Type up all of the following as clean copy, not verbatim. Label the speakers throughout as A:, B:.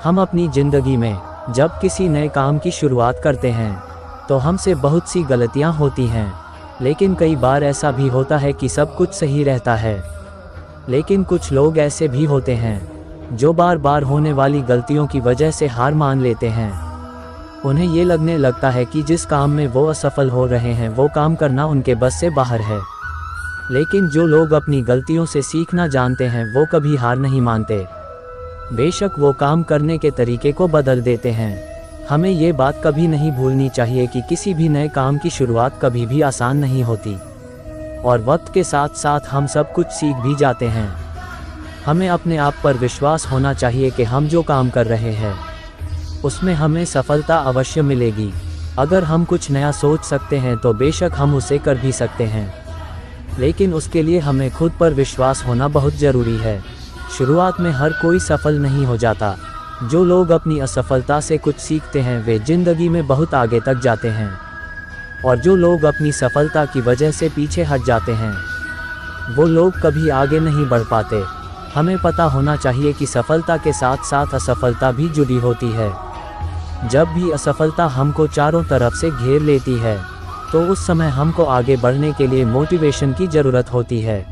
A: हम अपनी ज़िंदगी में जब किसी नए काम की शुरुआत करते हैं तो हमसे बहुत सी गलतियां होती हैं, लेकिन कई बार ऐसा भी होता है कि सब कुछ सही रहता है। लेकिन कुछ लोग ऐसे भी होते हैं जो बार बार होने वाली गलतियों की वजह से हार मान लेते हैं। उन्हें ये लगने लगता है कि जिस काम में वो असफल हो रहे हैं वो काम करना उनके बस से बाहर है। लेकिन जो लोग अपनी गलतियों से सीखना जानते हैं वो कभी हार नहीं मानते, बेशक वो काम करने के तरीके को बदल देते हैं। हमें ये बात कभी नहीं भूलनी चाहिए कि किसी भी नए काम की शुरुआत कभी भी आसान नहीं होती, और वक्त के साथ साथ हम सब कुछ सीख भी जाते हैं। हमें अपने आप पर विश्वास होना चाहिए कि हम जो काम कर रहे हैं उसमें हमें सफलता अवश्य मिलेगी। अगर हम कुछ नया सोच सकते हैं तो बेशक हम उसे कर भी सकते हैं, लेकिन उसके लिए हमें खुद पर विश्वास होना बहुत ज़रूरी है। शुरुआत में हर कोई सफल नहीं हो जाता। जो लोग अपनी असफलता से कुछ सीखते हैं वे ज़िंदगी में बहुत आगे तक जाते हैं, और जो लोग अपनी सफलता की वजह से पीछे हट जाते हैं वो लोग कभी आगे नहीं बढ़ पाते। हमें पता होना चाहिए कि सफलता के साथ साथ असफलता भी जुड़ी होती है। जब भी असफलता हमको चारों तरफ से घेर लेती है तो उस समय हमको आगे बढ़ने के लिए मोटिवेशन की ज़रूरत होती है,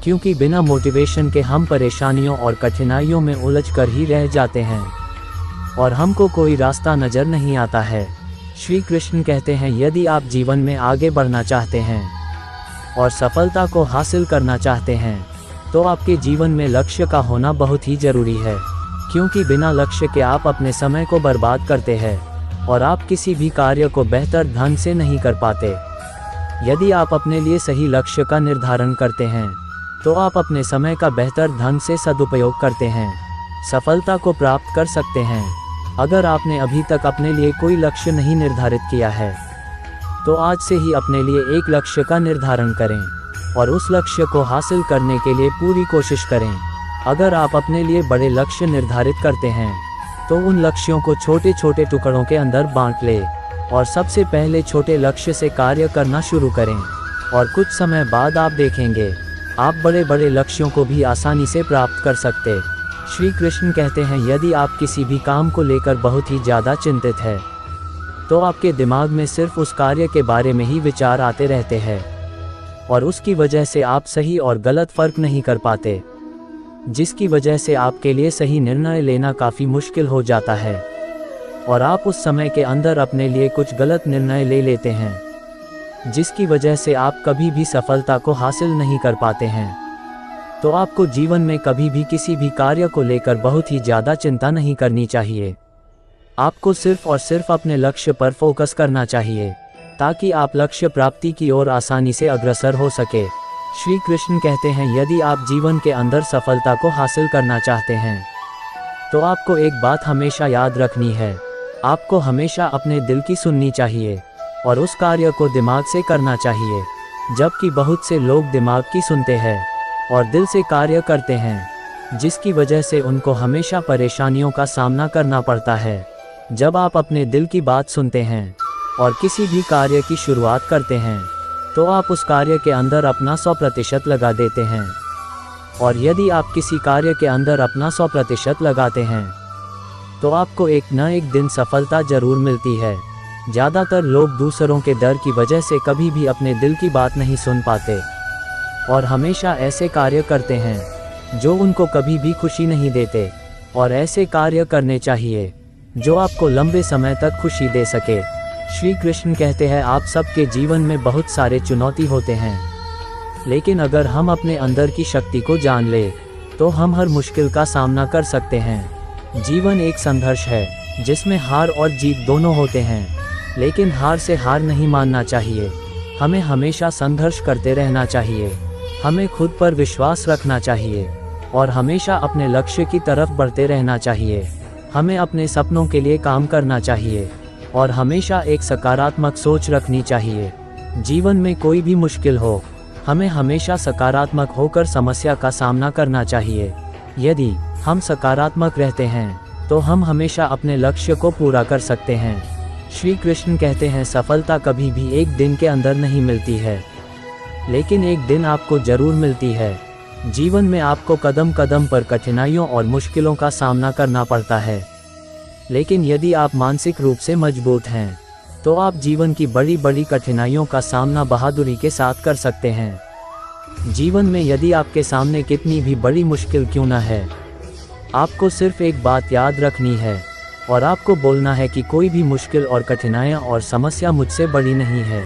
A: क्योंकि बिना मोटिवेशन के हम परेशानियों और कठिनाइयों में उलझ कर ही रह जाते हैं और हमको कोई रास्ता नज़र नहीं आता है। श्री कृष्ण कहते हैं, यदि आप जीवन में आगे बढ़ना चाहते हैं और सफलता को हासिल करना चाहते हैं तो आपके जीवन में लक्ष्य का होना बहुत ही ज़रूरी है, क्योंकि बिना लक्ष्य के आप अपने समय को बर्बाद करते हैं और आप किसी भी कार्य को बेहतर ढंग से नहीं कर पाते। यदि आप अपने लिए सही लक्ष्य का निर्धारण करते हैं तो आप अपने समय का बेहतर ढंग से सदुपयोग करते हैं, सफलता को प्राप्त कर सकते हैं। अगर आपने अभी तक अपने लिए कोई लक्ष्य नहीं निर्धारित किया है तो आज से ही अपने लिए एक लक्ष्य का निर्धारण करें और उस लक्ष्य को हासिल करने के लिए पूरी कोशिश करें। अगर आप अपने लिए बड़े लक्ष्य निर्धारित करते हैं तो उन लक्ष्यों को छोटे छोटे टुकड़ों के अंदर बांट लें और सबसे पहले छोटे लक्ष्य से कार्य करना शुरू करें, और कुछ समय बाद आप देखेंगे आप बड़े बड़े लक्ष्यों को भी आसानी से प्राप्त कर सकते। श्री कृष्ण कहते हैं, यदि आप किसी भी काम को लेकर बहुत ही ज़्यादा चिंतित हैं तो आपके दिमाग में सिर्फ उस कार्य के बारे में ही विचार आते रहते हैं और उसकी वजह से आप सही और गलत फ़र्क नहीं कर पाते, जिसकी वजह से आपके लिए सही निर्णय लेना काफ़ी मुश्किल हो जाता है और आप उस समय के अंदर अपने लिए कुछ गलत निर्णय ले लेते हैं, जिसकी वजह से आप कभी भी सफलता को हासिल नहीं कर पाते हैं। तो आपको जीवन में कभी भी किसी भी कार्य को लेकर बहुत ही ज़्यादा चिंता नहीं करनी चाहिए। आपको सिर्फ और सिर्फ अपने लक्ष्य पर फोकस करना चाहिए ताकि आप लक्ष्य प्राप्ति की ओर आसानी से अग्रसर हो सके। श्री कृष्ण कहते हैं, यदि आप जीवन के अंदर सफलता को हासिल करना चाहते हैं तो आपको एक बात हमेशा याद रखनी है, आपको हमेशा अपने दिल की सुननी चाहिए और उस कार्य को दिमाग से करना चाहिए, जबकि बहुत से लोग दिमाग की सुनते हैं और दिल से कार्य करते हैं, जिसकी वजह से उनको हमेशा परेशानियों का सामना करना पड़ता है। जब आप अपने दिल की बात सुनते हैं और किसी भी कार्य की शुरुआत करते हैं तो आप उस कार्य के अंदर अपना 100% लगा देते हैं, और यदि आप किसी कार्य के अंदर अपना 100% लगाते हैं तो आपको एक न एक दिन सफलता ज़रूर मिलती है। ज़्यादातर लोग दूसरों के डर की वजह से कभी भी अपने दिल की बात नहीं सुन पाते और हमेशा ऐसे कार्य करते हैं जो उनको कभी भी खुशी नहीं देते, और ऐसे कार्य करने चाहिए जो आपको लंबे समय तक खुशी दे सके। श्री कृष्ण कहते हैं, आप सबके जीवन में बहुत सारे चुनौती होते हैं, लेकिन अगर हम अपने अंदर की शक्ति को जान ले तो हम हर मुश्किल का सामना कर सकते हैं। जीवन एक संघर्ष है जिसमें हार और जीत दोनों होते हैं, लेकिन हार से हार नहीं मानना चाहिए। हमें हमेशा संघर्ष करते रहना चाहिए, हमें खुद पर विश्वास रखना चाहिए और हमेशा अपने लक्ष्य की तरफ बढ़ते रहना चाहिए। हमें अपने सपनों के लिए काम करना चाहिए और हमेशा एक सकारात्मक सोच रखनी चाहिए। जीवन में कोई भी मुश्किल हो, हमें हमेशा सकारात्मक होकर समस्या का सामना करना चाहिए। यदि हम सकारात्मक रहते हैं तो हम हमेशा अपने लक्ष्य को पूरा कर सकते हैं। श्री कृष्ण कहते हैं, सफलता कभी भी एक दिन के अंदर नहीं मिलती है, लेकिन एक दिन आपको जरूर मिलती है। जीवन में आपको कदम कदम पर कठिनाइयों और मुश्किलों का सामना करना पड़ता है, लेकिन यदि आप मानसिक रूप से मजबूत हैं, तो आप जीवन की बड़ी बड़ी कठिनाइयों का सामना बहादुरी के साथ कर सकते हैं। जीवन में यदि आपके सामने कितनी भी बड़ी मुश्किल क्यों न है, आपको सिर्फ एक बात याद रखनी है, और आपको बोलना है कि कोई भी मुश्किल और कठिनाइयाँ और समस्या मुझसे बड़ी नहीं है।